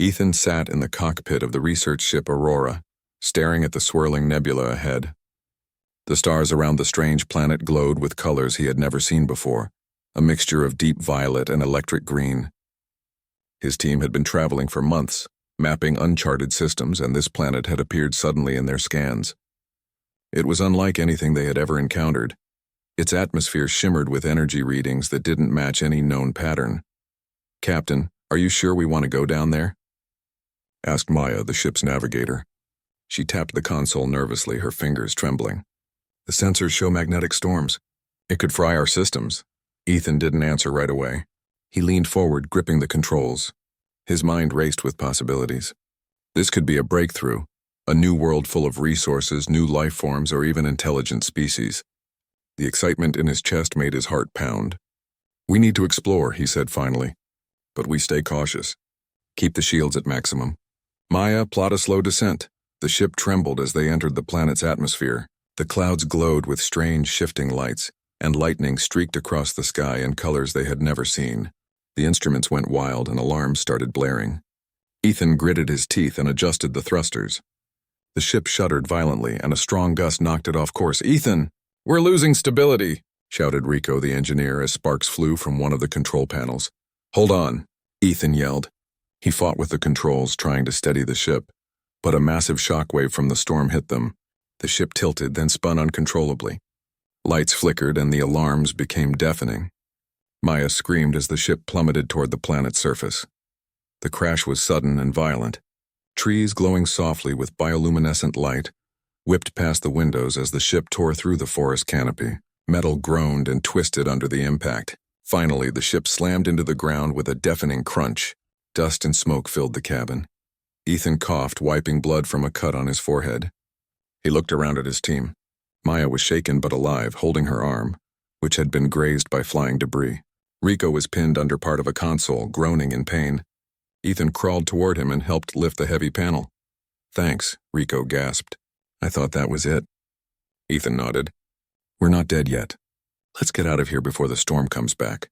Ethan sat in the cockpit of the research ship Aurora, staring at the swirling nebula ahead. The stars around the strange planet glowed with colors he had never seen before, a mixture of deep violet and electric green. His team had been traveling for months, mapping uncharted systems, and this planet had appeared suddenly in their scans. It was unlike anything they had ever encountered. Its atmosphere shimmered with energy readings that didn't match any known pattern. "Captain, are you sure we want to go down there?" asked Maya, the ship's navigator. She tapped the console nervously, her fingers trembling. "The sensors show magnetic storms. It could fry our systems." Ethan didn't answer right away. He leaned forward, gripping the controls. His mind raced with possibilities. This could be a breakthrough, a new world full of resources, new life forms, or even intelligent species. The excitement in his chest made his heart pound. "We need to explore," he said finally. "But we stay cautious. Keep the shields at maximum." "Maya, plot a slow descent." The ship trembled as they entered the planet's atmosphere. The clouds glowed with strange shifting lights, and lightning streaked across the sky in colors they had never seen. The instruments went wild and alarms started blaring. Ethan gritted his teeth and adjusted the thrusters. The ship shuddered violently, and a strong gust knocked it off course. "Ethan, we're losing stability!" shouted Rico, the engineer, as sparks flew from one of the control panels. "Hold on," Ethan yelled. He fought with the controls, trying to steady the ship, but a massive shockwave from the storm hit them. The ship tilted, then spun uncontrollably. Lights flickered, and the alarms became deafening. Maya screamed as the ship plummeted toward the planet's surface. The crash was sudden and violent. Trees glowing softly with bioluminescent light whipped past the windows as the ship tore through the forest canopy. Metal groaned and twisted under the impact. Finally, the ship slammed into the ground with a deafening crunch. Dust and smoke filled the cabin. Ethan coughed, wiping blood from a cut on his forehead. He looked around at his team. Maya was shaken but alive, holding her arm, which had been grazed by flying debris. Rico was pinned under part of a console, groaning in pain. Ethan crawled toward him and helped lift the heavy panel. "Thanks," Rico gasped. "I thought that was it." Ethan nodded. "We're not dead yet. Let's get out of here before the storm comes back."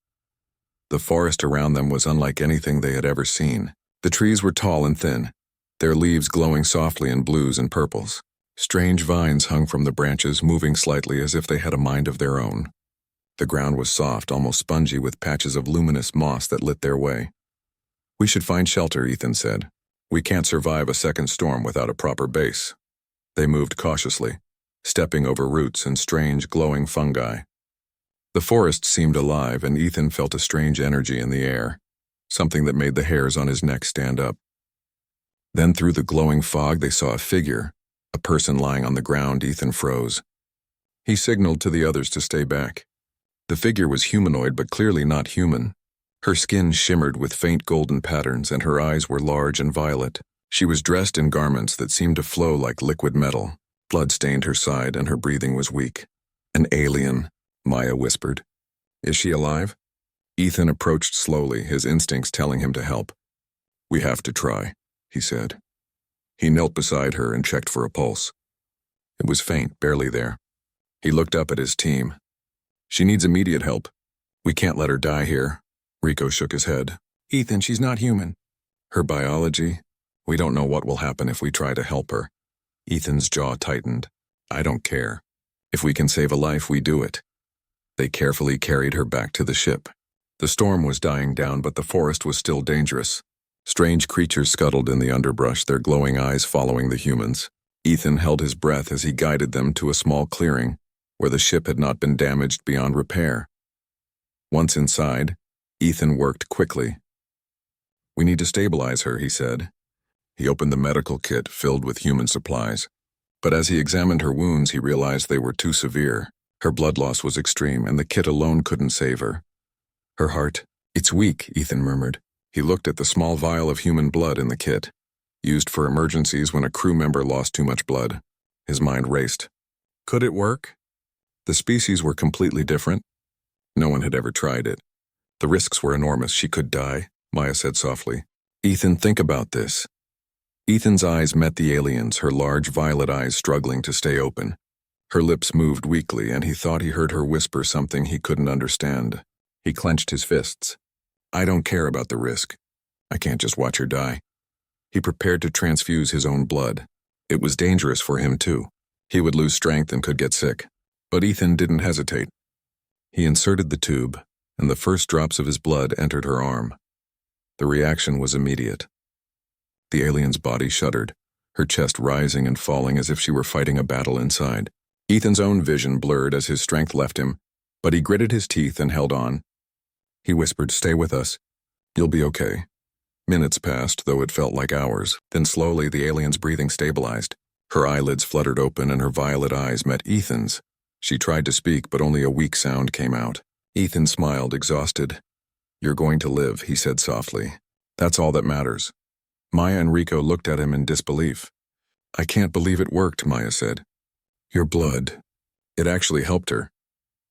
The forest around them was unlike anything they had ever seen. The trees were tall and thin, their leaves glowing softly in blues and purples. Strange vines hung from the branches, moving slightly as if they had a mind of their own. The ground was soft, almost spongy, with patches of luminous moss that lit their way. "We should find shelter," Ethan said. "We can't survive a second storm without a proper base." They moved cautiously, stepping over roots and strange, glowing fungi. The forest seemed alive, and Ethan felt a strange energy in the air, something that made the hairs on his neck stand up. Then through the glowing fog they saw a figure, a person lying on the ground. Ethan froze. He signaled to the others to stay back. The figure was humanoid but clearly not human. Her skin shimmered with faint golden patterns, and her eyes were large and violet. She was dressed in garments that seemed to flow like liquid metal. Blood stained her side, and her breathing was weak. "An alien," Maya whispered. "Is she alive?" Ethan approached slowly, his instincts telling him to help. "We have to try," he said. He knelt beside her and checked for a pulse. It was faint, barely there. He looked up at his team. "She needs immediate help. We can't let her die here." Rico shook his head. "Ethan, she's not human." "Her biology? We don't know what will happen if we try to help her." Ethan's jaw tightened. "I don't care. If we can save a life, we do it." They carefully carried her back to the ship. The storm was dying down, but the forest was still dangerous. Strange creatures scuttled in the underbrush, their glowing eyes following the humans. Ethan held his breath as he guided them to a small clearing where the ship had not been damaged beyond repair. Once inside, Ethan worked quickly. "We need to stabilize her," he said. He opened the medical kit filled with human supplies. But as he examined her wounds, he realized they were too severe. Her blood loss was extreme, and the kit alone couldn't save her. Her heart, "It's weak," Ethan murmured. He looked at the small vial of human blood in the kit, used for emergencies when a crew member lost too much blood. His mind raced. Could it work? The species were completely different. No one had ever tried it. The risks were enormous. She could die, Maya said softly. "Ethan, think about this." Ethan's eyes met the alien's, her large violet eyes struggling to stay open. Her lips moved weakly, and he thought he heard her whisper something he couldn't understand. He clenched his fists. "I don't care about the risk. I can't just watch her die." He prepared to transfuse his own blood. It was dangerous for him, too. He would lose strength and could get sick. But Ethan didn't hesitate. He inserted the tube, and the first drops of his blood entered her arm. The reaction was immediate. The alien's body shuddered, her chest rising and falling as if she were fighting a battle inside. Ethan's own vision blurred as his strength left him, but he gritted his teeth and held on. He whispered, "Stay with us. You'll be okay." Minutes passed, though it felt like hours. Then slowly the alien's breathing stabilized. Her eyelids fluttered open and her violet eyes met Ethan's. She tried to speak, but only a weak sound came out. Ethan smiled, exhausted. "You're going to live," he said softly. "That's all that matters." Maya and Rico looked at him in disbelief. "I can't believe it worked," Maya said. "Your blood. It actually helped her."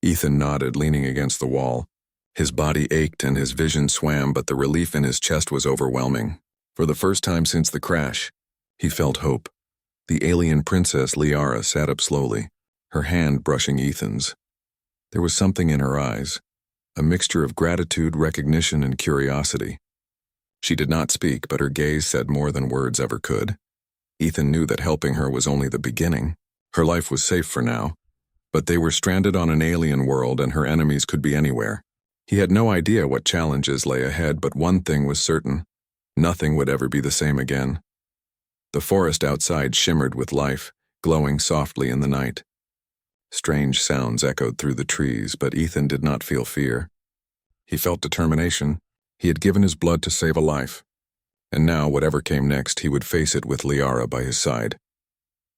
Ethan nodded, leaning against the wall. His body ached and his vision swam, but the relief in his chest was overwhelming. For the first time since the crash, he felt hope. The alien princess Liara sat up slowly, her hand brushing Ethan's. There was something in her eyes, a mixture of gratitude, recognition, and curiosity. She did not speak, but her gaze said more than words ever could. Ethan knew that helping her was only the beginning. Her life was safe for now, but they were stranded on an alien world and her enemies could be anywhere. He had no idea what challenges lay ahead, but one thing was certain: nothing would ever be the same again. The forest outside shimmered with life, glowing softly in the night. Strange sounds echoed through the trees, but Ethan did not feel fear. He felt determination. He had given his blood to save a life. And now, whatever came next, he would face it with Liara by his side.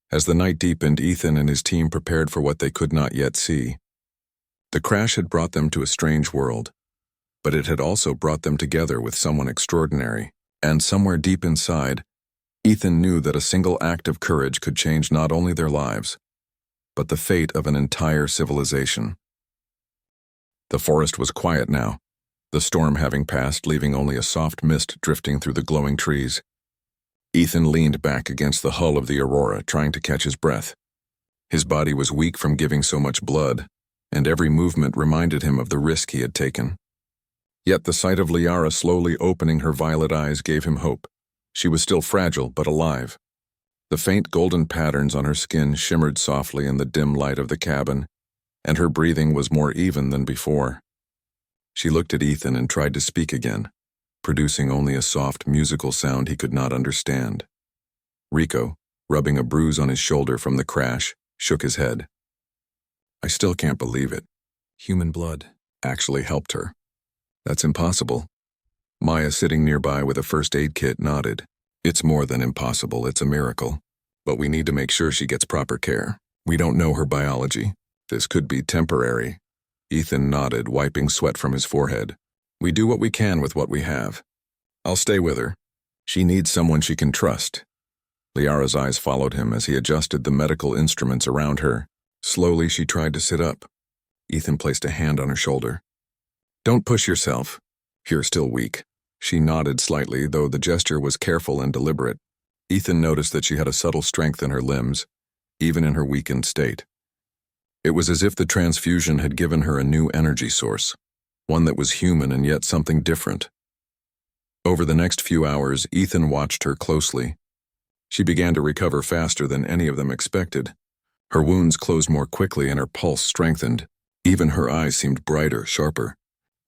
As the night deepened, Ethan and his team prepared for what they could not yet see. The crash had brought them to a strange world, but it had also brought them together with someone extraordinary. And somewhere deep inside, Ethan knew that a single act of courage could change not only their lives, but the fate of an entire civilization. The forest was quiet now, the storm having passed, leaving only a soft mist drifting through the glowing trees. Ethan leaned back against the hull of the Aurora, trying to catch his breath. His body was weak from giving so much blood, and every movement reminded him of the risk he had taken. Yet the sight of Liara slowly opening her violet eyes gave him hope. She was still fragile, but alive. The faint golden patterns on her skin shimmered softly in the dim light of the cabin, and her breathing was more even than before. She looked at Ethan and tried to speak again, producing only a soft, musical sound he could not understand. Rico, rubbing a bruise on his shoulder from the crash, shook his head. "I still can't believe it. Human blood actually helped her. That's impossible." Maya, sitting nearby with a first aid kit, nodded. "It's more than impossible, it's a miracle. But we need to make sure she gets proper care. We don't know her biology. This could be temporary." Ethan nodded, wiping sweat from his forehead. "We do what we can with what we have. I'll stay with her. She needs someone she can trust." Liara's eyes followed him as he adjusted the medical instruments around her. Slowly, she tried to sit up. Ethan placed a hand on her shoulder. "Don't push yourself. You're still weak." She nodded slightly, though the gesture was careful and deliberate. Ethan noticed that she had a subtle strength in her limbs, even in her weakened state. It was as if the transfusion had given her a new energy source, one that was human and yet something different. Over the next few hours, Ethan watched her closely. She began to recover faster than any of them expected. Her wounds closed more quickly and her pulse strengthened. Even her eyes seemed brighter, sharper.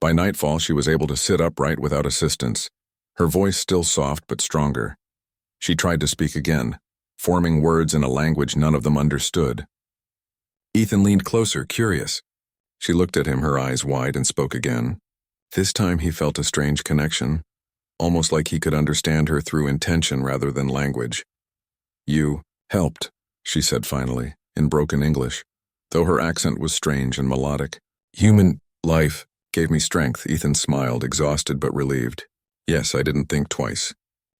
By nightfall, she was able to sit upright without assistance, her voice still soft but stronger. She tried to speak again, forming words in a language none of them understood. Ethan leaned closer, curious. She looked at him, her eyes wide, and spoke again. This time he felt a strange connection, almost like he could understand her through intention rather than language. "You helped," she said finally, in broken English, though her accent was strange and melodic. "Human life gave me strength." Ethan smiled, exhausted but relieved. "Yes, I didn't think twice.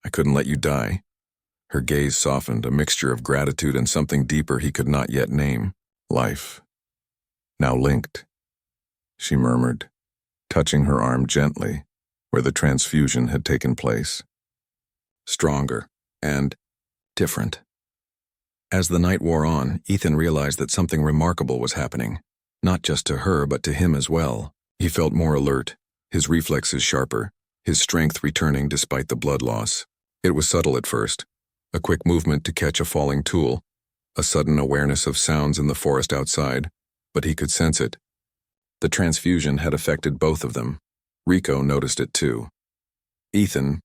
I couldn't let you die." Her gaze softened, a mixture of gratitude and something deeper he could not yet name. "Life. Now linked," she murmured, touching her arm gently, where the transfusion had taken place. Stronger and different. As the night wore on, Ethan realized that something remarkable was happening, not just to her but to him as well. He felt more alert, his reflexes sharper, his strength returning despite the blood loss. It was subtle at first, a quick movement to catch a falling tool, a sudden awareness of sounds in the forest outside, but he could sense it. The transfusion had affected both of them. Rico noticed it too. Ethan,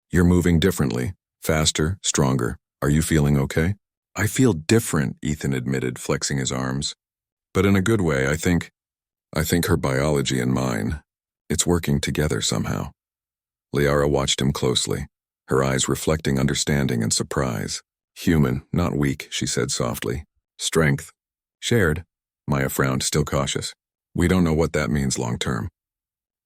you're moving differently, faster, stronger. Are you feeling okay? I feel different, Ethan admitted, flexing his arms. But in a good way, I think her biology and mine, it's working together somehow. Liara watched him closely, her eyes reflecting understanding and surprise. Human, not weak, she said softly. Strength. Shared. Maya frowned, still cautious. We don't know what that means long term.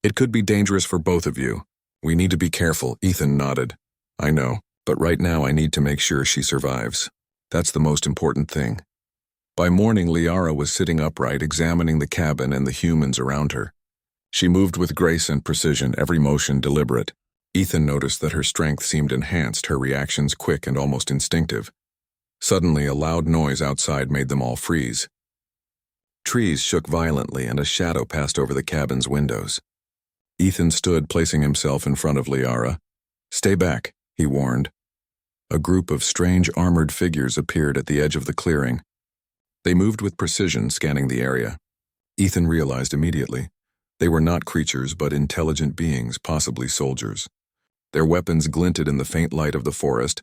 It could be dangerous for both of you. We need to be careful, Ethan nodded. I know, but right now I need to make sure she survives. That's the most important thing. By morning, Liara was sitting upright, examining the cabin and the humans around her. She moved with grace and precision, every motion deliberate. Ethan noticed that her strength seemed enhanced, her reactions quick and almost instinctive. Suddenly, a loud noise outside made them all freeze. Trees shook violently and a shadow passed over the cabin's windows. Ethan stood, placing himself in front of Liara. Stay back, he warned. A group of strange armored figures appeared at the edge of the clearing. They moved with precision, scanning the area. Ethan realized immediately. They were not creatures, but intelligent beings, possibly soldiers. Their weapons glinted in the faint light of the forest.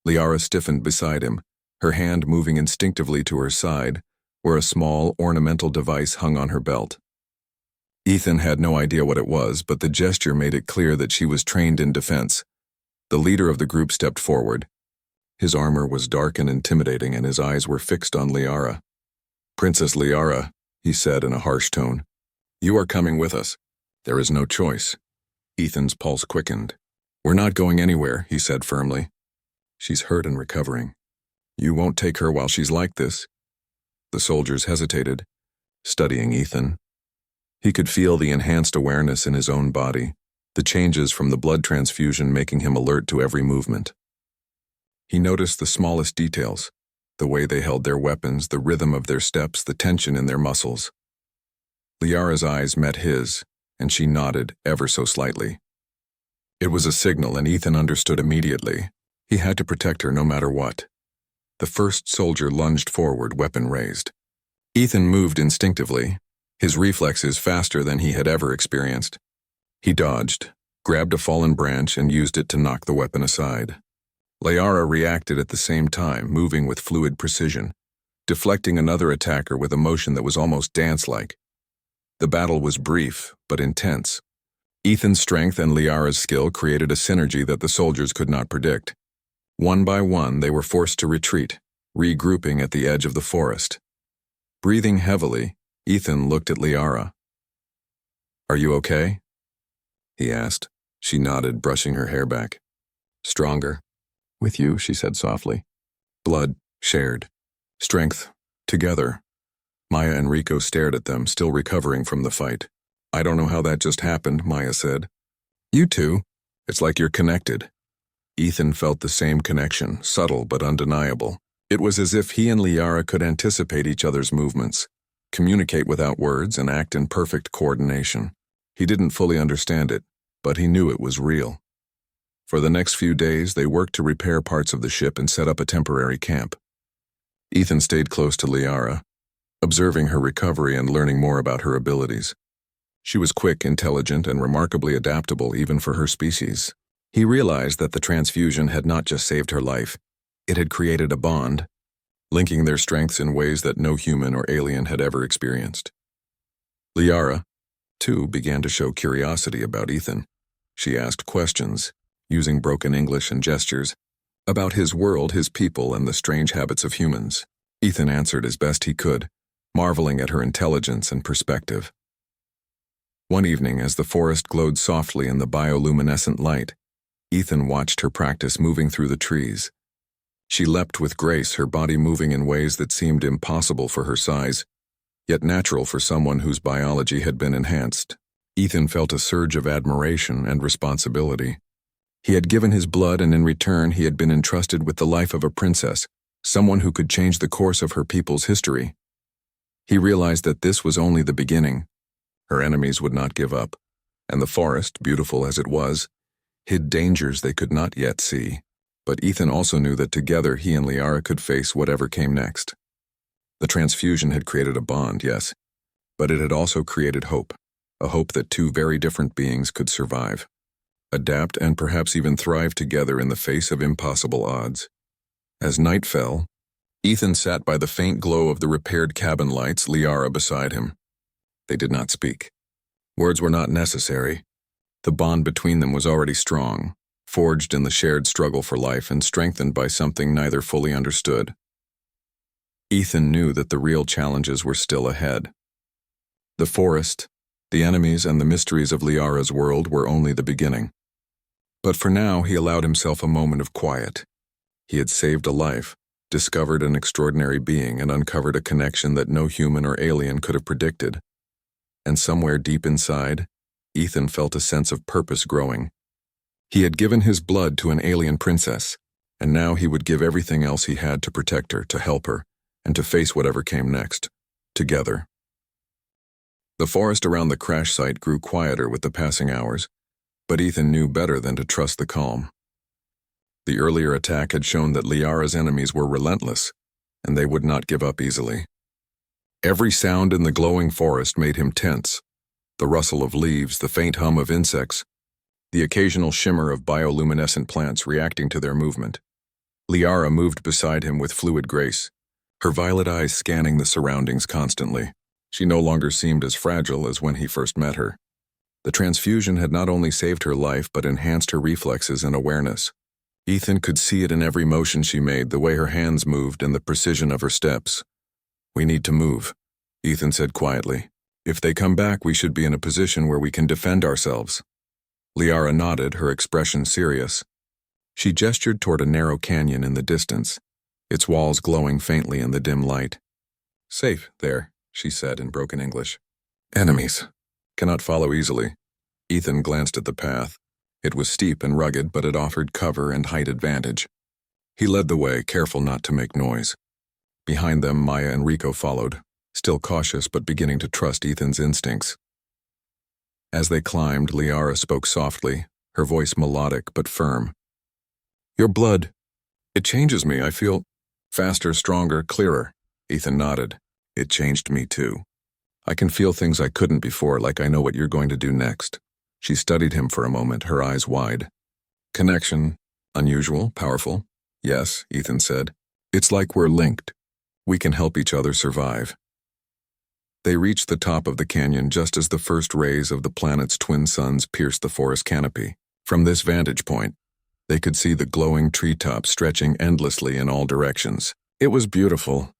Liara stiffened beside him, her hand moving instinctively to her side, where a small, ornamental device hung on her belt. Ethan had no idea what it was, but the gesture made it clear that she was trained in defense. The leader of the group stepped forward. His armor was dark and intimidating, and his eyes were fixed on Liara. Princess Liara, he said in a harsh tone, you are coming with us. There is no choice. Ethan's pulse quickened. We're not going anywhere, he said firmly. She's hurt and recovering. You won't take her while she's like this. The soldiers hesitated, studying Ethan. He could feel the enhanced awareness in his own body, the changes from the blood transfusion making him alert to every movement. He noticed the smallest details, the way they held their weapons, the rhythm of their steps, the tension in their muscles. Liara's eyes met his, and she nodded ever so slightly. It was a signal, and Ethan understood immediately. He had to protect her no matter what. The first soldier lunged forward, weapon raised. Ethan moved instinctively, his reflexes faster than he had ever experienced. He dodged, grabbed a fallen branch, and used it to knock the weapon aside. Liara reacted at the same time, moving with fluid precision, deflecting another attacker with a motion that was almost dance-like. The battle was brief, but intense. Ethan's strength and Liara's skill created a synergy that the soldiers could not predict. One by one, they were forced to retreat, regrouping at the edge of the forest. Breathing heavily, Ethan looked at Liara. Are you okay? He asked. She nodded, brushing her hair back. Stronger. With you, she said softly. Blood, shared. Strength, together. Maya and Rico stared at them, still recovering from the fight. I don't know how that just happened, Maya said. You two. It's like you're connected. Ethan felt the same connection, subtle but undeniable. It was as if he and Liara could anticipate each other's movements, communicate without words, and act in perfect coordination. He didn't fully understand it, but he knew it was real. For the next few days, they worked to repair parts of the ship and set up a temporary camp. Ethan stayed close to Liara, observing her recovery and learning more about her abilities. She was quick, intelligent, and remarkably adaptable even for her species. He realized that the transfusion had not just saved her life, it had created a bond, linking their strengths in ways that no human or alien had ever experienced. Liara, too, began to show curiosity about Ethan. She asked questions, using broken English and gestures, about his world, his people, and the strange habits of humans. Ethan answered as best he could, marveling at her intelligence and perspective. One evening, as the forest glowed softly in the bioluminescent light, Ethan watched her practice moving through the trees. She leapt with grace, her body moving in ways that seemed impossible for her size, yet natural for someone whose biology had been enhanced. Ethan felt a surge of admiration and responsibility. He had given his blood, and in return he had been entrusted with the life of a princess, someone who could change the course of her people's history. He realized that this was only the beginning. Her enemies would not give up, and the forest, beautiful as it was, hid dangers they could not yet see. But Ethan also knew that together he and Liara could face whatever came next. The transfusion had created a bond, yes, but it had also created hope, a hope that two very different beings could survive, adapt, and perhaps even thrive together in the face of impossible odds. As night fell, Ethan sat by the faint glow of the repaired cabin lights, Liara beside him. They did not speak. Words were not necessary. The bond between them was already strong, forged in the shared struggle for life and strengthened by something neither fully understood. Ethan knew that the real challenges were still ahead. The forest, the enemies, and the mysteries of Liara's world were only the beginning. But for now, he allowed himself a moment of quiet. He had saved a life, discovered an extraordinary being, and uncovered a connection that no human or alien could have predicted. And somewhere deep inside, Ethan felt a sense of purpose growing. He had given his blood to an alien princess, and now he would give everything else he had to protect her, to help her, and to face whatever came next, together. The forest around the crash site grew quieter with the passing hours, but Ethan knew better than to trust the calm. The earlier attack had shown that Liara's enemies were relentless, and they would not give up easily. Every sound in the glowing forest made him tense. The rustle of leaves, the faint hum of insects, the occasional shimmer of bioluminescent plants reacting to their movement. Liara moved beside him with fluid grace, her violet eyes scanning the surroundings constantly. She no longer seemed as fragile as when he first met her. The transfusion had not only saved her life but enhanced her reflexes and awareness. Ethan could see it in every motion she made, the way her hands moved and the precision of her steps. "We need to move," Ethan said quietly. "If they come back, we should be in a position where we can defend ourselves." Liara nodded, her expression serious. She gestured toward a narrow canyon in the distance, its walls glowing faintly in the dim light. "Safe there," she said in broken English. "Enemies. Cannot follow easily." Ethan glanced at the path. It was steep and rugged, but it offered cover and height advantage. He led the way, careful not to make noise. Behind them, Maya and Rico followed, still cautious but beginning to trust Ethan's instincts. As they climbed, Liara spoke softly, her voice melodic but firm. "Your blood. It changes me. I feel faster, stronger, clearer." Ethan nodded. "It changed me too. I can feel things I couldn't before, like I know what you're going to do next." She studied him for a moment, her eyes wide. "Connection. Unusual, powerful." "Yes," Ethan said. "It's like we're linked. We can help each other survive." They reached the top of the canyon just as the first rays of the planet's twin suns pierced the forest canopy. From this vantage point, they could see the glowing treetops stretching endlessly in all directions. It was beautiful,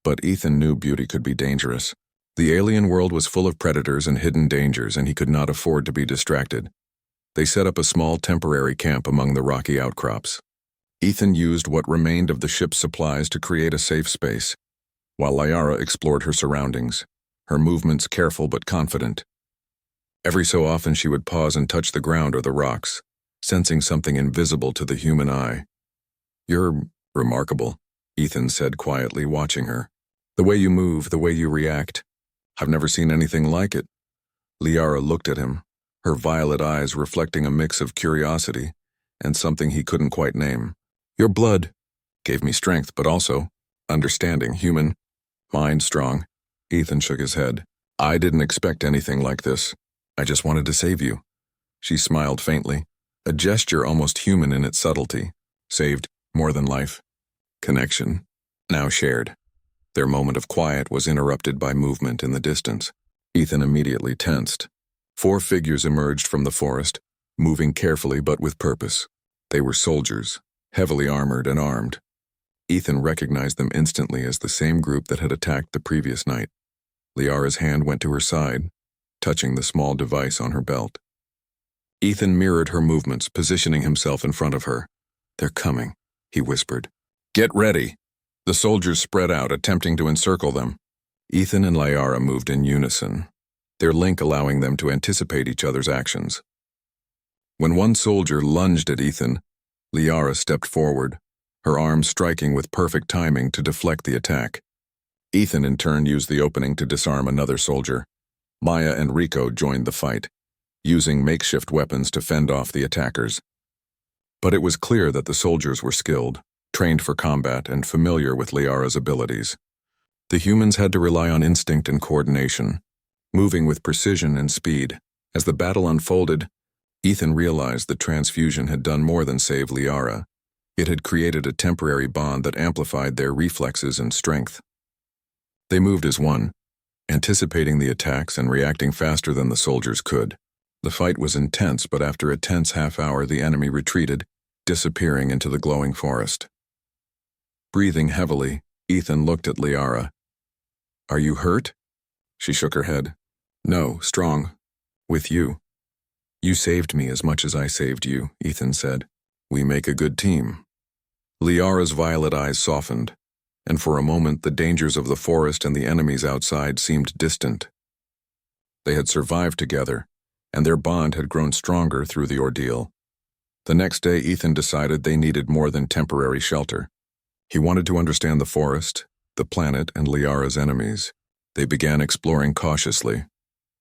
but Ethan knew beauty could be dangerous. The alien world was full of predators and hidden dangers, and he could not afford to be distracted. They set up a small temporary camp among the rocky outcrops. Ethan used what remained of the ship's supplies to create a safe space, while Liara explored her surroundings, her movements careful but confident. Every so often she would pause and touch the ground or the rocks, sensing something invisible to the human eye. "You're remarkable," Ethan said quietly, watching her. "The way you move, the way you react. I've never seen anything like it." Liara looked at him, her violet eyes reflecting a mix of curiosity and something he couldn't quite name. "Your blood gave me strength, but also understanding, human, mind strong." Ethan shook his head. "I didn't expect anything like this. I just wanted to save you." She smiled faintly, a gesture almost human in its subtlety. Saved, more than life. Connection, now shared. Their moment of quiet was interrupted by movement in the distance. Ethan immediately tensed. 4 figures emerged from the forest, moving carefully but with purpose. They were soldiers, heavily armored and armed. Ethan recognized them instantly as the same group that had attacked the previous night. Liara's hand went to her side, touching the small device on her belt. Ethan mirrored her movements, positioning himself in front of her. "They're coming," he whispered. "Get ready." The soldiers spread out, attempting to encircle them. Ethan and Liara moved in unison, their link allowing them to anticipate each other's actions. When one soldier lunged at Ethan, Liara stepped forward, her arms striking with perfect timing to deflect the attack. Ethan in turn used the opening to disarm another soldier. Maya and Rico joined the fight, using makeshift weapons to fend off the attackers. But it was clear that the soldiers were skilled, trained for combat, and familiar with Liara's abilities. The humans had to rely on instinct and coordination, moving with precision and speed. As the battle unfolded, Ethan realized the transfusion had done more than save Liara. It had created a temporary bond that amplified their reflexes and strength. They moved as one, anticipating the attacks and reacting faster than the soldiers could. The fight was intense, but after a tense half-hour, the enemy retreated, disappearing into the glowing forest. Breathing heavily, Ethan looked at Liara. "Are you hurt?" She shook her head. "No, strong. With you." "You saved me as much as I saved you," Ethan said. "We make a good team." Liara's violet eyes softened, and for a moment the dangers of the forest and the enemies outside seemed distant. They had survived together, and their bond had grown stronger through the ordeal. The next day, Ethan decided they needed more than temporary shelter. He wanted to understand the forest, the planet, and Liara's enemies. They began exploring cautiously,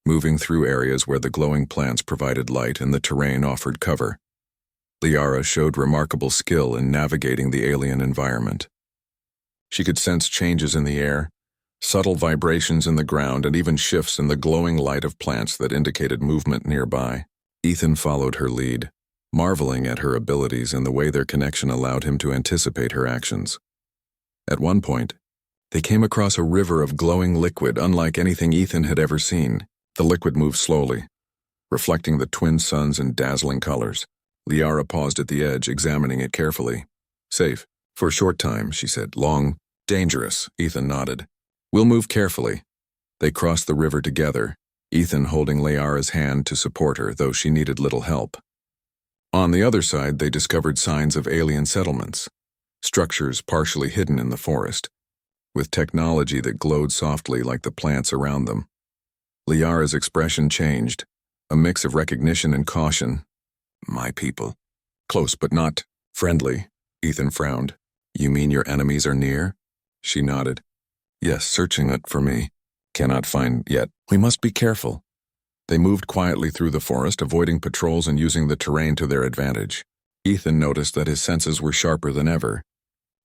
moving through areas where the glowing plants provided light and the terrain offered cover. Liara showed remarkable skill in navigating the alien environment. She could sense changes in the air, subtle vibrations in the ground, and even shifts in the glowing light of plants that indicated movement nearby. Ethan followed her lead, marveling at her abilities and the way their connection allowed him to anticipate her actions. At one point, they came across a river of glowing liquid unlike anything Ethan had ever seen. The liquid moved slowly, reflecting the twin suns in dazzling colors. Liara paused at the edge, examining it carefully. "Safe. For a short time," she said. "Long, dangerous," Ethan nodded. "We'll move carefully." They crossed the river together, Ethan holding Liara's hand to support her, though she needed little help. On the other side, they discovered signs of alien settlements, structures partially hidden in the forest, with technology that glowed softly like the plants around them. Liara's expression changed, a mix of recognition and caution. "My people. Close but not friendly," Ethan frowned. "You mean your enemies are near?" She nodded. "Yes, searching it for me. Cannot find yet. We must be careful." They moved quietly through the forest, avoiding patrols and using the terrain to their advantage. Ethan noticed that his senses were sharper than ever.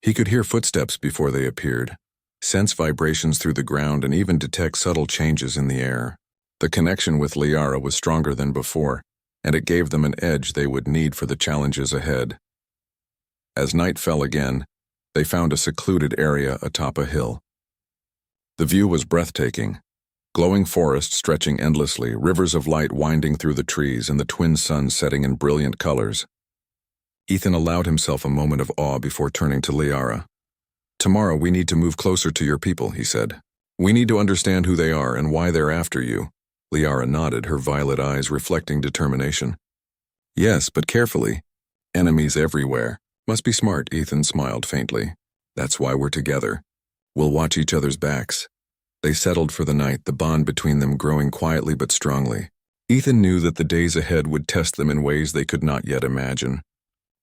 He could hear footsteps before they appeared, sense vibrations through the ground, and even detect subtle changes in the air. The connection with Liara was stronger than before, and it gave them an edge they would need for the challenges ahead. As night fell again, they found a secluded area atop a hill. The view was breathtaking. Glowing forest stretching endlessly, rivers of light winding through the trees, and the twin suns setting in brilliant colors. Ethan allowed himself a moment of awe before turning to Liara. "Tomorrow we need to move closer to your people," he said. "We need to understand who they are and why they're after you." Liara nodded, her violet eyes reflecting determination. "Yes, but carefully. Enemies everywhere. Must be smart," Ethan smiled faintly. "That's why we're together. We'll watch each other's backs." They settled for the night, the bond between them growing quietly but strongly. Ethan knew that the days ahead would test them in ways they could not yet imagine.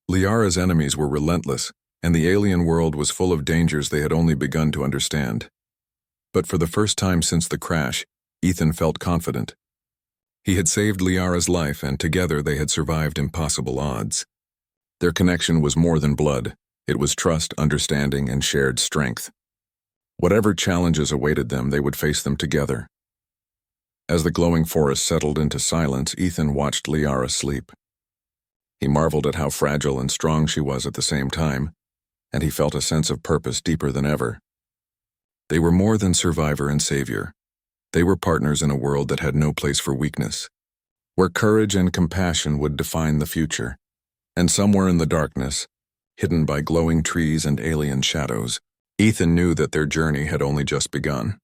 Liara's enemies were relentless, and the alien world was full of dangers they had only begun to understand. But for the first time since the crash, Ethan felt confident. He had saved Liara's life, and together they had survived impossible odds. Their connection was more than blood. It was trust, understanding, and shared strength. Whatever challenges awaited them, they would face them together. As the glowing forest settled into silence, Ethan watched Liara sleep. He marveled at how fragile and strong she was at the same time, and he felt a sense of purpose deeper than ever. They were more than survivor and savior. They were partners in a world that had no place for weakness, where courage and compassion would define the future. And somewhere in the darkness, hidden by glowing trees and alien shadows, Ethan knew that their journey had only just begun.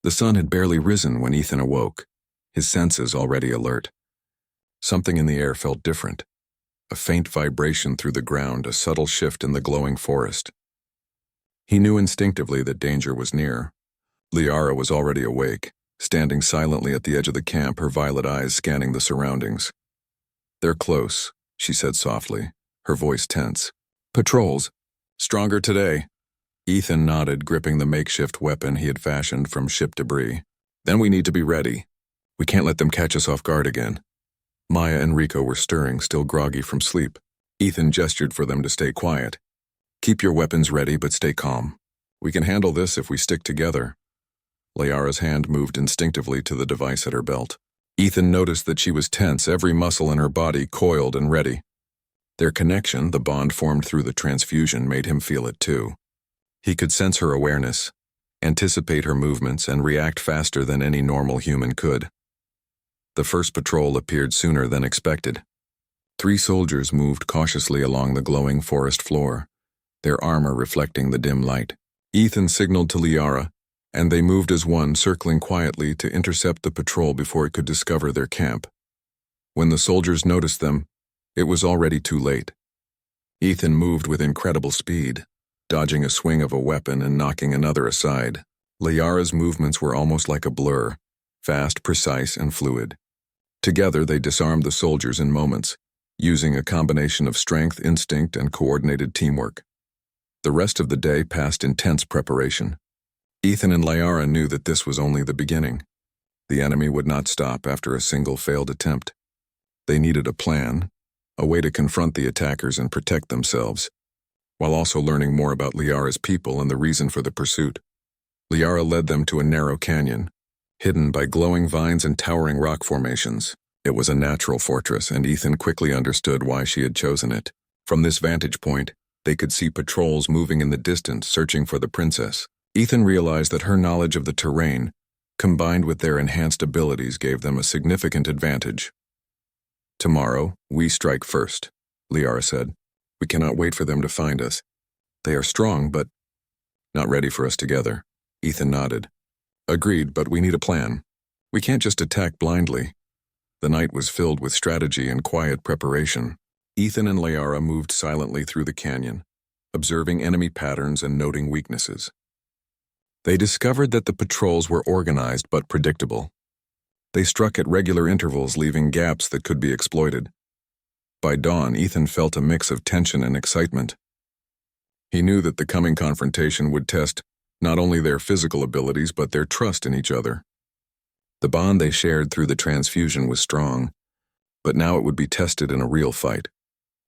The sun had barely risen when Ethan awoke, his senses already alert. Something in the air felt different. A faint vibration through the ground, a subtle shift in the glowing forest. He knew instinctively that danger was near. Liara was already awake, standing silently at the edge of the camp, her violet eyes scanning the surroundings. "They're close," she said softly, her voice tense. "Patrols. Stronger today." Ethan nodded, gripping the makeshift weapon he had fashioned from ship debris. "Then we need to be ready. We can't let them catch us off guard again." Maya and Rico were stirring, still groggy from sleep. Ethan gestured for them to stay quiet. Keep your weapons ready, but stay calm. We can handle this if we stick together. Liara's hand moved instinctively to the device at her belt. Ethan noticed that she was tense, every muscle in her body coiled and ready. Their connection, the bond formed through the transfusion, made him feel it too. He could sense her awareness, anticipate her movements, and react faster than any normal human could. The first patrol appeared sooner than expected. 3 soldiers moved cautiously along the glowing forest floor, their armor reflecting the dim light. Ethan signaled to Liara, and they moved as one, circling quietly to intercept the patrol before it could discover their camp. When the soldiers noticed them, it was already too late. Ethan moved with incredible speed, dodging a swing of a weapon and knocking another aside. Liara's movements were almost like a blur, fast, precise, and fluid. Together, they disarmed the soldiers in moments, using a combination of strength, instinct, and coordinated teamwork. The rest of the day passed in tense preparation. Ethan and Liara knew that this was only the beginning. The enemy would not stop after a single failed attempt. They needed a plan, a way to confront the attackers and protect themselves, while also learning more about Liara's people and the reason for the pursuit. Liara led them to a narrow canyon, hidden by glowing vines and towering rock formations. It was a natural fortress, and Ethan quickly understood why she had chosen it. From this vantage point, they could see patrols moving in the distance, searching for the princess. Ethan realized that her knowledge of the terrain, combined with their enhanced abilities, gave them a significant advantage. "Tomorrow, we strike first," Liara said. "We cannot wait for them to find us. They are strong, but not ready for us together." Ethan nodded. "Agreed, but we need a plan. We can't just attack blindly." The night was filled with strategy and quiet preparation. Ethan and Liara moved silently through the canyon, observing enemy patterns and noting weaknesses. They discovered that the patrols were organized but predictable. They struck at regular intervals, leaving gaps that could be exploited. By dawn, Ethan felt a mix of tension and excitement. He knew that the coming confrontation would test not only their physical abilities but their trust in each other. The bond they shared through the transfusion was strong, but now it would be tested in a real fight,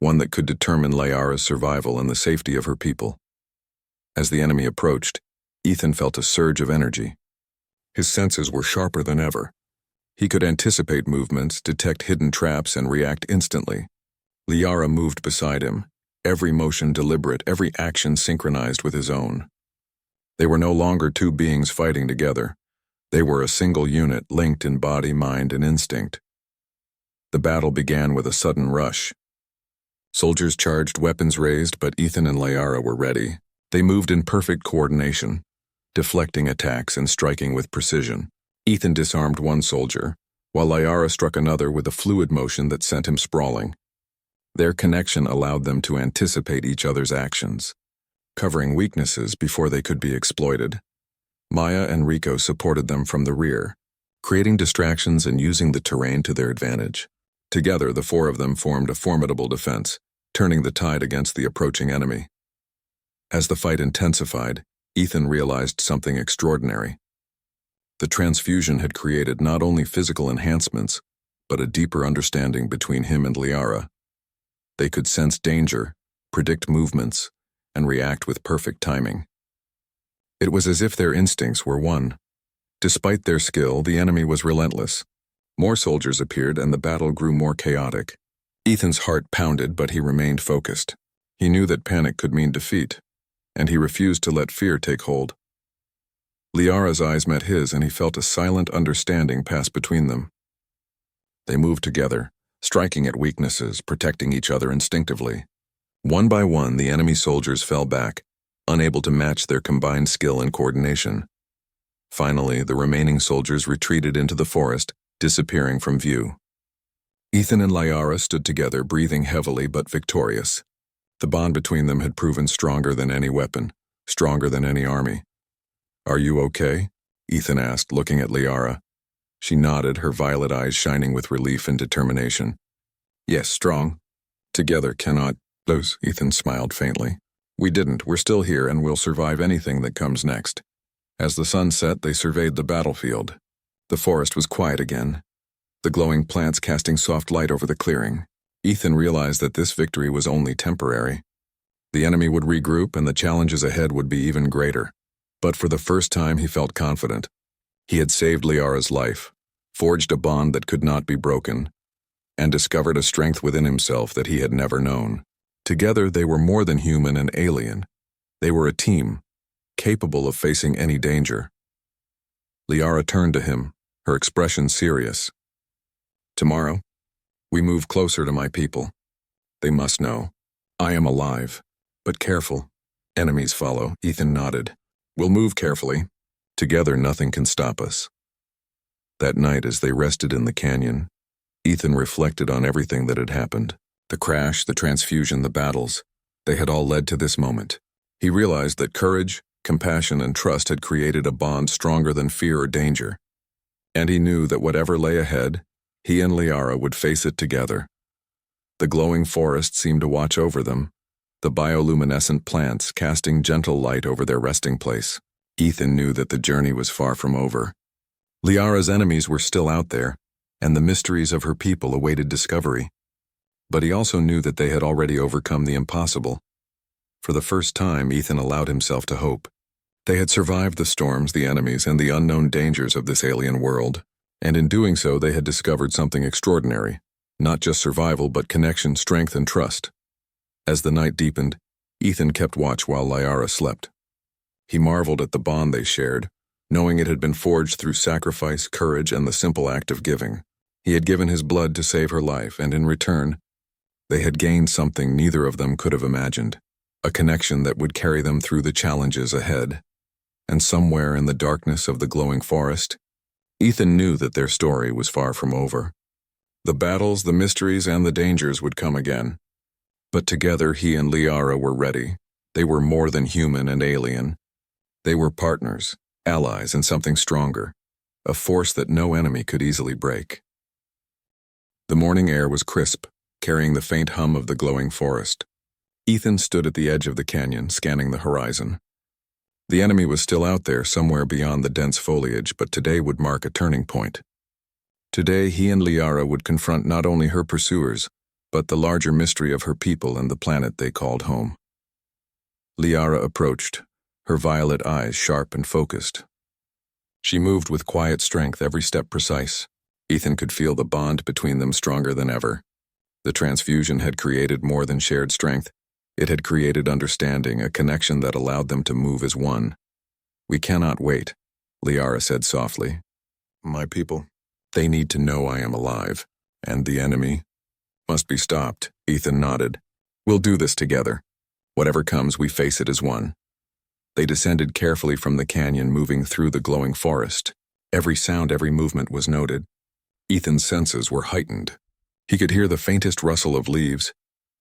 one that could determine Liara's survival and the safety of her people. As the enemy approached, Ethan felt a surge of energy. His senses were sharper than ever. He could anticipate movements, detect hidden traps, and react instantly. Liara moved beside him, every motion deliberate, every action synchronized with his own. They were no longer 2 beings fighting together. They were a single unit, linked in body, mind, and instinct. The battle began with a sudden rush. Soldiers charged, weapons raised, but Ethan and Liara were ready. They moved in perfect coordination, deflecting attacks and striking with precision. Ethan disarmed one soldier, while Liara struck another with a fluid motion that sent him sprawling. Their connection allowed them to anticipate each other's actions, covering weaknesses before they could be exploited. Maya and Rico supported them from the rear, creating distractions and using the terrain to their advantage. Together, the 4 of them formed a formidable defense, turning the tide against the approaching enemy. As the fight intensified, Ethan realized something extraordinary. The transfusion had created not only physical enhancements, but a deeper understanding between him and Liara. They could sense danger, predict movements, and react with perfect timing. It was as if their instincts were one. Despite their skill, the enemy was relentless. More soldiers appeared, and the battle grew more chaotic. Ethan's heart pounded, but he remained focused. He knew that panic could mean defeat, and he refused to let fear take hold. Liara's eyes met his, and he felt a silent understanding pass between them. They moved together, striking at weaknesses, protecting each other instinctively. One by one, the enemy soldiers fell back, unable to match their combined skill and coordination. Finally, the remaining soldiers retreated into the forest, disappearing from view. Ethan and Liara stood together, breathing heavily but victorious. The bond between them had proven stronger than any weapon, stronger than any army. "Are you okay?" Ethan asked, looking at Liara. She nodded, her violet eyes shining with relief and determination. "Yes, strong. Together cannot lose," Ethan smiled faintly. "We didn't. We're still here, and we'll survive anything that comes next." As the sun set, they surveyed the battlefield. The forest was quiet again, the glowing plants casting soft light over the clearing. Ethan realized that this victory was only temporary. The enemy would regroup and the challenges ahead would be even greater. But for the first time he felt confident. He had saved Liara's life, forged a bond that could not be broken, and discovered a strength within himself that he had never known. Together they were more than human and alien. They were a team, capable of facing any danger. Liara turned to him, her expression serious. "Tomorrow, we move closer to my people. They must know. I am alive. But careful. Enemies follow." Ethan nodded. "We'll move carefully. Together nothing can stop us." That night, as they rested in the canyon, Ethan reflected on everything that had happened. The crash, the transfusion, the battles. They had all led to this moment. He realized that courage, compassion, and trust had created a bond stronger than fear or danger. And he knew that whatever lay ahead, he and Liara would face it together. The glowing forest seemed to watch over them, the bioluminescent plants casting gentle light over their resting place. Ethan knew that the journey was far from over. Liara's enemies were still out there, and the mysteries of her people awaited discovery. But he also knew that they had already overcome the impossible. For the first time, Ethan allowed himself to hope. They had survived the storms, the enemies, and the unknown dangers of this alien world, and in doing so they had discovered something extraordinary. Not just survival, but connection, strength, and trust. As the night deepened, Ethan kept watch while Liara slept. He marveled at the bond they shared, knowing it had been forged through sacrifice, courage, and the simple act of giving. He had given his blood to save her life, and in return, they had gained something neither of them could have imagined, a connection that would carry them through the challenges ahead. And somewhere in the darkness of the glowing forest, Ethan knew that their story was far from over. The battles, the mysteries, and the dangers would come again. But together he and Liara were ready. They were more than human and alien. They were partners, allies, and something stronger, a force that no enemy could easily break. The morning air was crisp, carrying the faint hum of the glowing forest. Ethan stood at the edge of the canyon, scanning the horizon. The enemy was still out there, somewhere beyond the dense foliage, but today would mark a turning point. Today he and Liara would confront not only her pursuers, but the larger mystery of her people and the planet they called home. Liara approached, her violet eyes sharp and focused. She moved with quiet strength, every step precise. Ethan could feel the bond between them stronger than ever. The transfusion had created more than shared strength. It had created understanding, a connection that allowed them to move as one. "We cannot wait," Liara said softly. "My people, they need to know I am alive, and the enemy must be stopped." Ethan nodded. "We'll do this together. Whatever comes, we face it as one." They descended carefully from the canyon, moving through the glowing forest. Every sound, every movement was noted. Ethan's senses were heightened. He could hear the faintest rustle of leaves,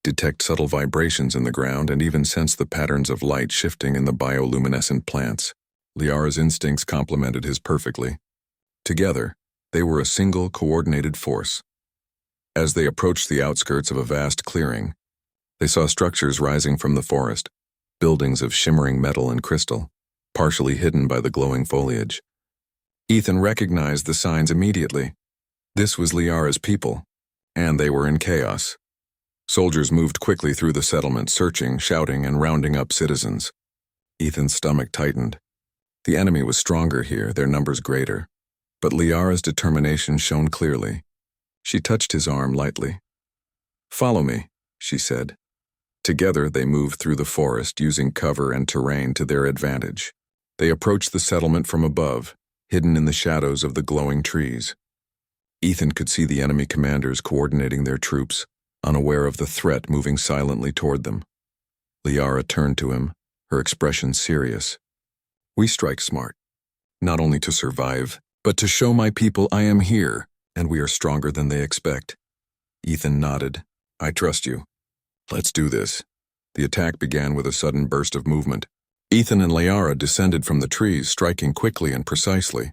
detect subtle vibrations in the ground, and even sense the patterns of light shifting in the bioluminescent plants. Liara's instincts complemented his perfectly. Together, they were a single, coordinated force. As they approached the outskirts of a vast clearing, they saw structures rising from the forest, buildings of shimmering metal and crystal, partially hidden by the glowing foliage. Ethan recognized the signs immediately. This was Liara's people, and they were in chaos. Soldiers moved quickly through the settlement, searching, shouting, and rounding up citizens. Ethan's stomach tightened. The enemy was stronger here, their numbers greater. But Liara's determination shone clearly. She touched his arm lightly. "Follow me," she said. Together they moved through the forest, using cover and terrain to their advantage. They approached the settlement from above, hidden in the shadows of the glowing trees. Ethan could see the enemy commanders coordinating their troops, unaware of the threat moving silently toward them. Liara turned to him, her expression serious. "We strike smart, not only to survive, but to show my people I am here, and we are stronger than they expect." Ethan nodded. "I trust you. Let's do this." The attack began with a sudden burst of movement. Ethan and Liara descended from the trees, striking quickly and precisely.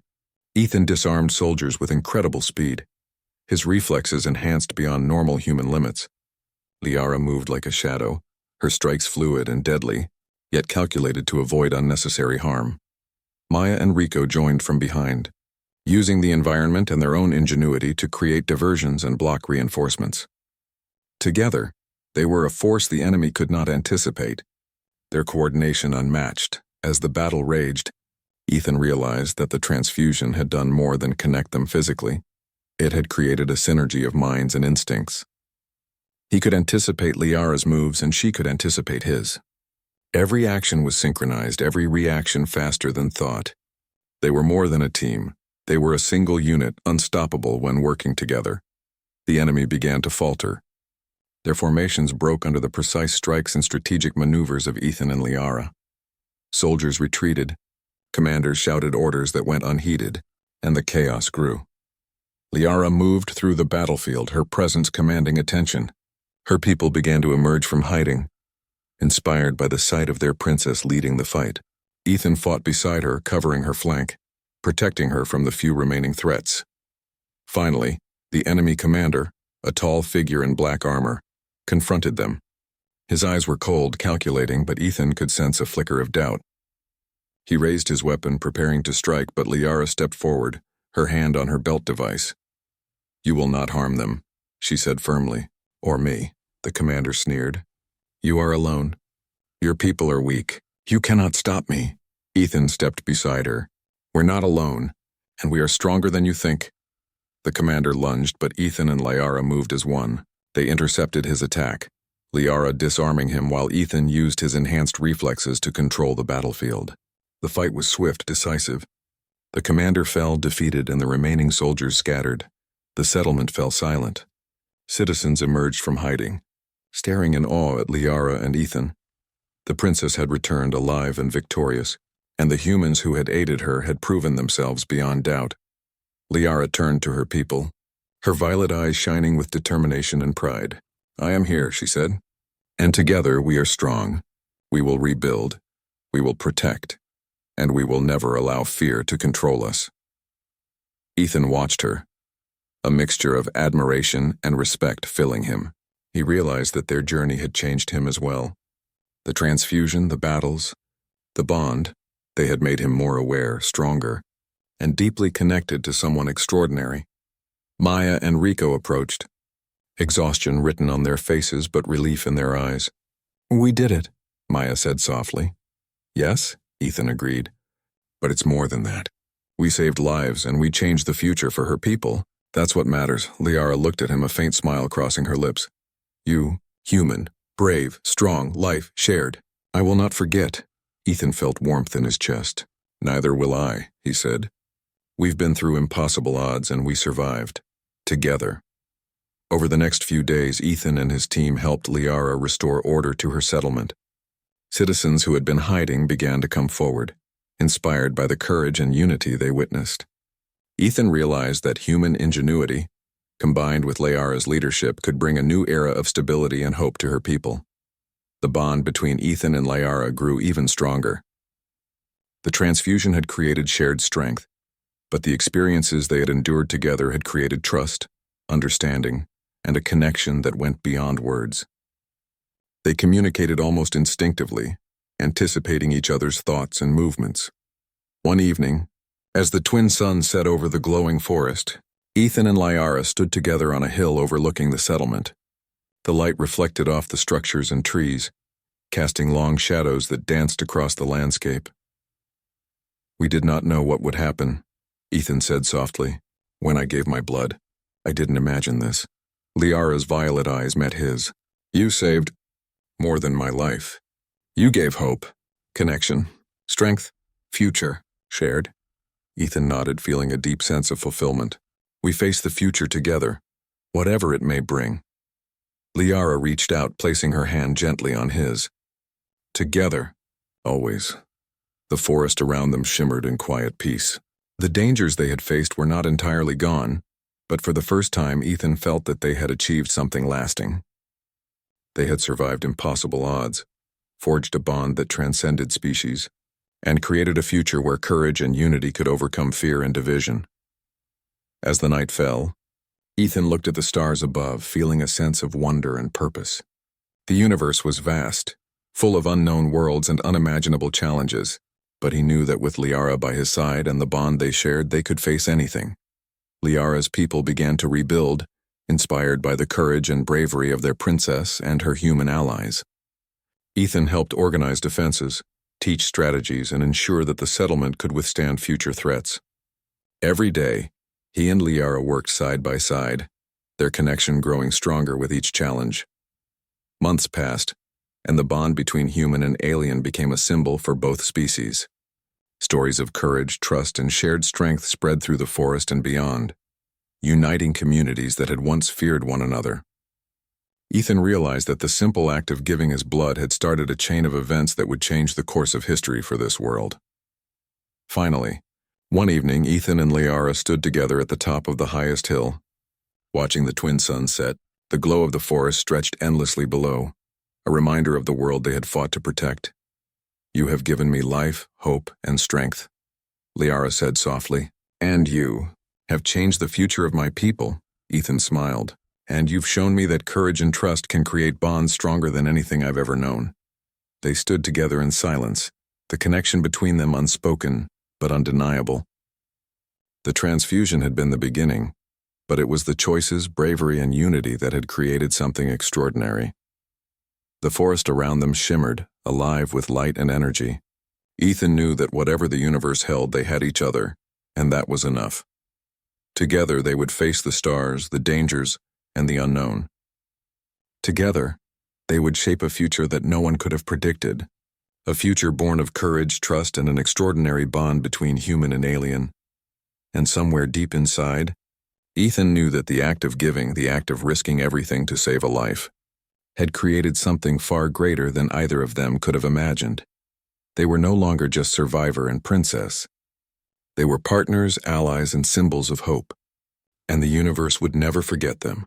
Ethan disarmed soldiers with incredible speed, his reflexes enhanced beyond normal human limits. Liara moved like a shadow, her strikes fluid and deadly, yet calculated to avoid unnecessary harm. Maya and Rico joined from behind, using the environment and their own ingenuity to create diversions and block reinforcements. Together, they were a force the enemy could not anticipate, their coordination unmatched. As the battle raged, Ethan realized that the transfusion had done more than connect them physically. It had created a synergy of minds and instincts. He could anticipate Liara's moves and she could anticipate his. Every action was synchronized, every reaction faster than thought. They were more than a team. They were a single unit, unstoppable when working together. The enemy began to falter. Their formations broke under the precise strikes and strategic maneuvers of Ethan and Liara. Soldiers retreated, commanders shouted orders that went unheeded, and the chaos grew. Liara moved through the battlefield, her presence commanding attention. Her people began to emerge from hiding, inspired by the sight of their princess leading the fight. Ethan fought beside her, covering her flank, protecting her from the few remaining threats. Finally, the enemy commander, a tall figure in black armor, confronted them. His eyes were cold, calculating, but Ethan could sense a flicker of doubt. He raised his weapon, preparing to strike, but Liara stepped forward, her hand on her belt device. "You will not harm them," she said firmly. "Or me," the commander sneered. "You are alone. Your people are weak. You cannot stop me." Ethan stepped beside her. "We're not alone, and we are stronger than you think." The commander lunged, but Ethan and Liara moved as one. They intercepted his attack, Liara disarming him while Ethan used his enhanced reflexes to control the battlefield. The fight was swift, decisive. The commander fell defeated and the remaining soldiers scattered. The settlement fell silent. Citizens emerged from hiding, staring in awe at Liara and Ethan. The princess had returned alive and victorious, and the humans who had aided her had proven themselves beyond doubt. Liara turned to her people, her violet eyes shining with determination and pride. "I am here," she said, "and together we are strong. We will rebuild, we will protect, and we will never allow fear to control us." Ethan watched her, a mixture of admiration and respect filling him. He realized that their journey had changed him as well. The transfusion, the battles, the bond, they had made him more aware, stronger, and deeply connected to someone extraordinary. Maya and Rico approached, exhaustion written on their faces but relief in their eyes. "We did it," Maya said softly. "Yes," Ethan agreed, "but it's more than that. We saved lives and we changed the future for her people. That's what matters." Liara looked at him, a faint smile crossing her lips. "You, human, brave, strong, life shared. I will not forget." Ethan felt warmth in his chest. "Neither will I," he said. "We've been through impossible odds and we survived. Together." Over the next few days, Ethan and his team helped Liara restore order to her settlement. Citizens who had been hiding began to come forward, inspired by the courage and unity they witnessed. Ethan realized that human ingenuity, combined with Liara's leadership, could bring a new era of stability and hope to her people. The bond between Ethan and Liara grew even stronger. The transfusion had created shared strength, but the experiences they had endured together had created trust, understanding, and a connection that went beyond words. They communicated almost instinctively, anticipating each other's thoughts and movements. One evening, as the twin sun set over the glowing forest, Ethan and Liara stood together on a hill overlooking the settlement. The light reflected off the structures and trees, casting long shadows that danced across the landscape. "We did not know what would happen," Ethan said softly. "When I gave my blood, I didn't imagine this." Liara's violet eyes met his. "You saved more than my life. You gave hope, connection, strength, future, shared." Ethan nodded, feeling a deep sense of fulfillment. "We face the future together, whatever it may bring." Liara reached out, placing her hand gently on his. "Together, always." The forest around them shimmered in quiet peace. The dangers they had faced were not entirely gone, but for the first time Ethan felt that they had achieved something lasting. They had survived impossible odds, forged a bond that transcended species, and created a future where courage and unity could overcome fear and division. As the night fell, Ethan looked at the stars above, feeling a sense of wonder and purpose. The universe was vast, full of unknown worlds and unimaginable challenges, but he knew that with Liara by his side and the bond they shared, they could face anything. Liara's people began to rebuild, inspired by the courage and bravery of their princess and her human allies. Ethan helped organize defenses, teach strategies, and ensure that the settlement could withstand future threats. Every day, he and Liara worked side by side, their connection growing stronger with each challenge. Months passed, and the bond between human and alien became a symbol for both species. Stories of courage, trust, and shared strength spread through the forest and beyond, uniting communities that had once feared one another. Ethan realized that the simple act of giving his blood had started a chain of events that would change the course of history for this world. Finally, one evening, Ethan and Liara stood together at the top of the highest hill. Watching the twin suns set, the glow of the forest stretched endlessly below, a reminder of the world they had fought to protect. "You have given me life, hope, and strength," Liara said softly. "And you have changed the future of my people," Ethan smiled. "And you've shown me that courage and trust can create bonds stronger than anything I've ever known." They stood together in silence, the connection between them unspoken but undeniable. The transfusion had been the beginning, but it was the choices, bravery, and unity that had created something extraordinary. The forest around them shimmered, alive with light and energy. Ethan knew that whatever the universe held, they had each other, and that was enough. Together, they would face the stars, the dangers, and the unknown. Together, they would shape a future that no one could have predicted, a future born of courage, trust, and an extraordinary bond between human and alien. And somewhere deep inside, Ethan knew that the act of giving, the act of risking everything to save a life, had created something far greater than either of them could have imagined. They were no longer just survivor and princess. They were partners, allies, and symbols of hope, and the universe would never forget them.